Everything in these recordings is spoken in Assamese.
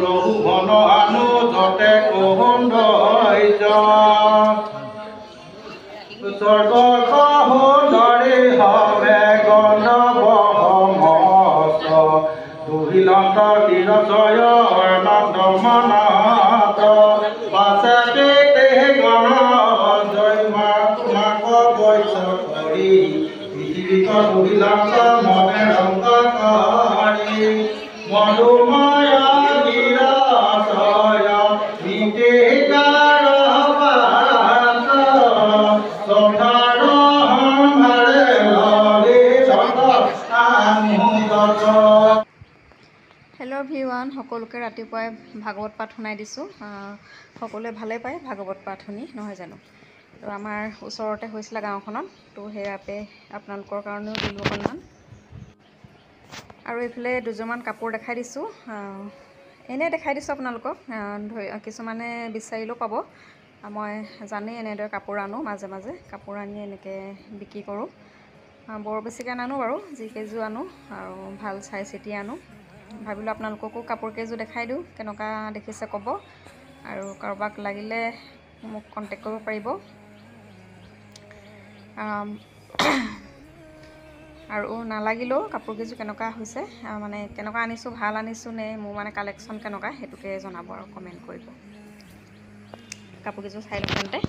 লহু ঘন আনু যতে কুহুন্দৈজ স্বর্গ সহোদরে হবে গন্ধবহমস্ত দুহিলন্ত তিরসয় নন্দ মনত পাশে পেতে গণ জয় মা তোমাক বৈশ করি পৃথিবীক দুহিলন্ত মনে রঙ্গ করি মধুময় নিরাশয় নিতে হেল্ল' এভৰিৱান, সকলোকে ৰাতিপুৱাই ভাগৱত পাঠ শুনাই দিছোঁ। সকলোৱে ভালেই পায় ভাগৱত পাঠ শুনি, নহয় জানো? তো আমাৰ ওচৰতে হৈছিলে গাঁওখনত, তো সেয়াতে আপোনালোকৰ কাৰণেও দিলোঁ অকণমান। আৰু এইফালে দুযোৰমান কাপোৰ দেখাই দিছোঁ, এনেই দেখাই দিছোঁ আপোনালোকক। কিছুমানে বিচাৰিলেও পাব। মই জানেই এনেদৰে কাপোৰ আনো, মাজে মাজে কাপোৰ আনি এনেকৈ বিক্ৰী কৰোঁ। বৰ বেছিকৈ নানো বাৰু, যিকেইযোৰ আনো আৰু ভাল চাই চিতি আনো। ভাবিলোঁ আপোনালোককো কাপোৰ কেইযোৰ দেখাই দিওঁ, কেনেকুৱা দেখিছে ক'ব, আৰু কাৰোবাক লাগিলে মোক কণ্টেক্ট কৰিব পাৰিব। আৰু নালাগিলেও কাপোৰকেইযোৰ কেনেকুৱা হৈছে, মানে কেনেকুৱা আনিছোঁ, ভাল আনিছোঁ নে মোৰ মানে কালেকশ্যন কেনেকুৱা, সেইটোকে জনাব আৰু কমেণ্ট কৰিব। কাপোৰকেইযোৰ চাই লওক তেন্তে।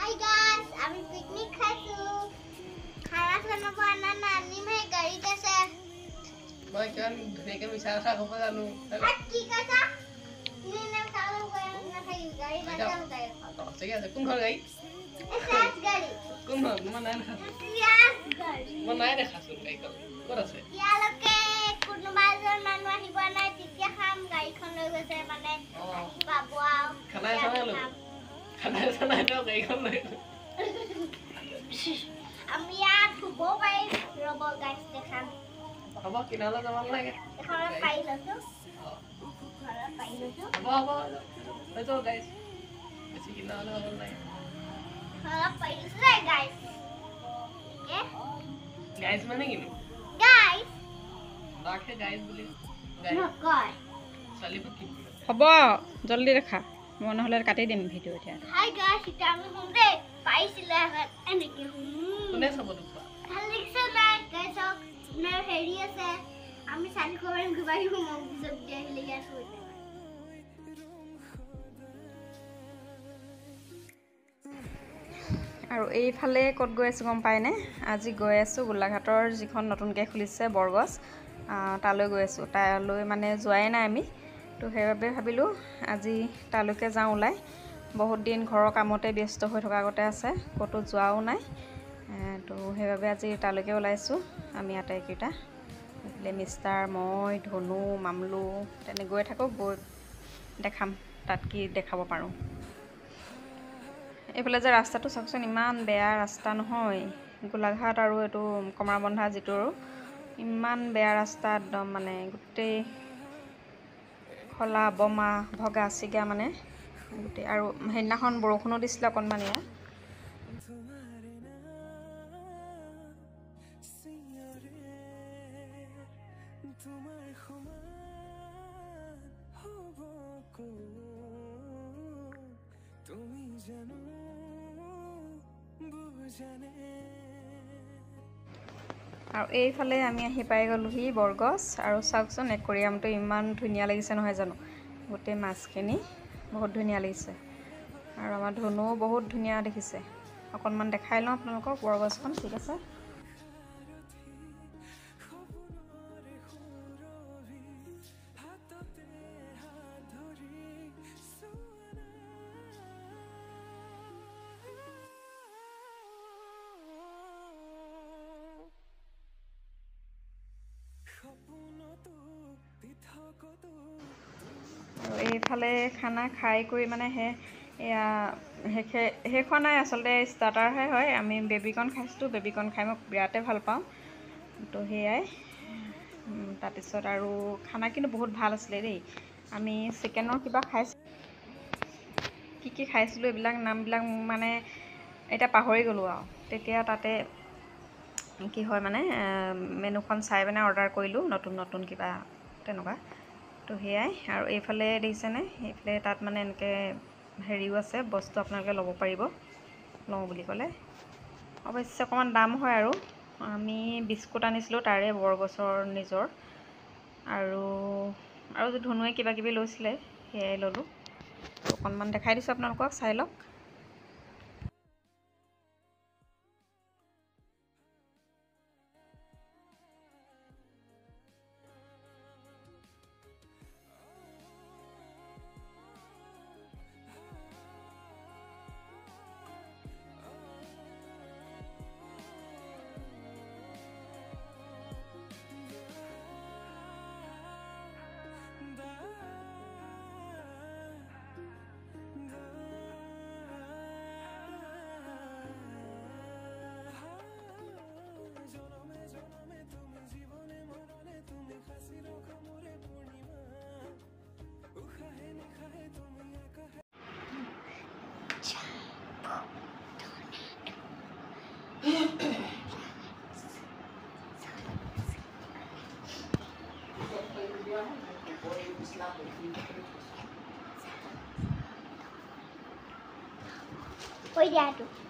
Hi guys, আমি পিকনিক খাইছো। খানা খানা বনা নানি মে গাড়ীত আছে। মই কিমান ধুনীয়াকে মিছা কথা ক'ব জানো। কি কৈছা? নে চালো গৈ না খাই গাড়ী নাযাম তাই। ঠিক আছে, কোনখন গাড়ী? এছএছ গাড়ী। কোনখন? মই নাই দেখা। এছএছ গাড়ী। মই নাই দেখাচোন গাড়ীখন। ক'ত আছে? ইয়ালৈকে কোনোবা এজন মানুহ আহিব নাই, তেতিয়া খাম। গাড়ীখন লৈ গৈছে মানে পাব আৰু। খানা চানা লৈ। খানা চানা লৈ গাড়ীখন লৈ। আমি ইয়াত শুব পাৰিম। ৰ'ব গাইছ দেখাম। হ'ব, কিনাৰলৈ যাব নালাগে। ঘৰত পাই লৈছো। ঘৰত পাই লৈছো। হ'ব হৈ যাব গাইছ। বেছি কিনাৰলৈ যাব নালাগে। ঘৰত পাই লৈছো দেই গাইছ। গাইছ মানে কিনো? গাইছ তাকহে গাইছ বুলি গাইছ নকয়। ছোৱালীবোৰ কি বুলি? হ'ব, জল্দি দেখা, মই নহ'লে কাটি দিম ভিডিঅ' এতিয়া। হাই গাইছ, এতিয়া আমি শুন দেই। পাইছিলে এনেকৈ কোনে চাব তোক? ভাল লাগিছে নাই গাইছক? আপোনাৰ হেৰি আছে, আমি চালি খবৰিম কিবা কিবি মোক পিছত দিয়া আহিলে ইয়াত হৈ যায়। আৰু এইফালে ক'ত গৈ আছোঁ গম পায়নে? আজি গৈ আছোঁ গোলাঘাটৰ যিখন নতুনকৈ খুলিছে বৰগছ, তালৈ গৈ আছোঁ। তালৈ মানে যোৱাই নাই আমি, তো সেইবাবে ভাবিলোঁ আজি তালৈকে যাওঁ ওলাই। বহুত দিন ঘৰৰ কামতে ব্যস্ত হৈ থকা আগতে আছে, ক'তো যোৱাও নাই। তো সেইবাবে আজি তালৈকে ওলাইছোঁ আমি আটাইকেইটা। এইফালে মিষ্টাৰ, মই, ধনু, মামলু, তেনে গৈ থাকোঁ, গৈ দেখাম তাত কি দেখাব পাৰোঁ। এইফালে যে ৰাস্তাটো চাওকচোন, ইমান বেয়া ৰাস্তা নহয়। গোলাঘাট আৰু এইটো কমৰাবন্ধা যিটো, আৰু ইমান বেয়া ৰাস্তা, একদম মানে গোটেই খলা বমা ভগা চিগা মানে গোটেই। আৰু সেইদিনাখন বৰষুণো দিছিলে অকণমান ইয়াত। আৰু এইফালে আমি আহি পাই গ'লোহি বৰগছ। আৰু চাওকচোন একুৰিয়ামটো ইমান ধুনীয়া লাগিছে নহয় জানো? গোটেই মাছখিনি বহুত ধুনীয়া লাগিছে। আৰু আমাৰ ধনুও বহুত ধুনীয়া দেখিছে। অকণমান দেখাই লওঁ আপোনালোকক বৰগছখন, ঠিক আছে? আৰু এইফালে খানা খাই কৰি মানে শেষ হোৱা নাই আচলতে, ষ্টাৰ্টাৰহে হয়। আমি বেবিকৰ্ণ খাইছিলোঁ, বেবিকৰ্ণ খাই মই বিৰাটেই ভাল পাওঁ। তো সেয়াই। তাৰপিছত আৰু খানা কিন্তু বহুত ভাল আছিলে দেই। আমি চিকেনৰ কিবা খাইছিলোঁ। কি খাইছিলোঁ এইবিলাক নামবিলাক মানে এতিয়া পাহৰি গ'লোঁ আৰু তেতিয়া তাতে কি হয় মানে মেনুখন চাই পিনে অৰ্ডাৰ কৰিলোঁ নতুন কিবা তেনেকুৱা তো সেয়াই আৰু এইফালে দেখিছেনে এইফালে তাত মানে এনেকৈ হেৰিও আছে বস্তু আপোনালোকে ল'ব পাৰিব লওঁ বুলি ক'লে অৱশ্যে অকণমান দাম হয় আৰু আমি বিস্কুট আনিছিলোঁ তাৰে বৰগছৰ নিজৰ আৰু ধুনুৱে কিবা কিবি লৈছিলে সেয়াই ল'লোঁ অকণমান দেখাই দিছোঁ আপোনালোকক চাই লওক Oi, Dado.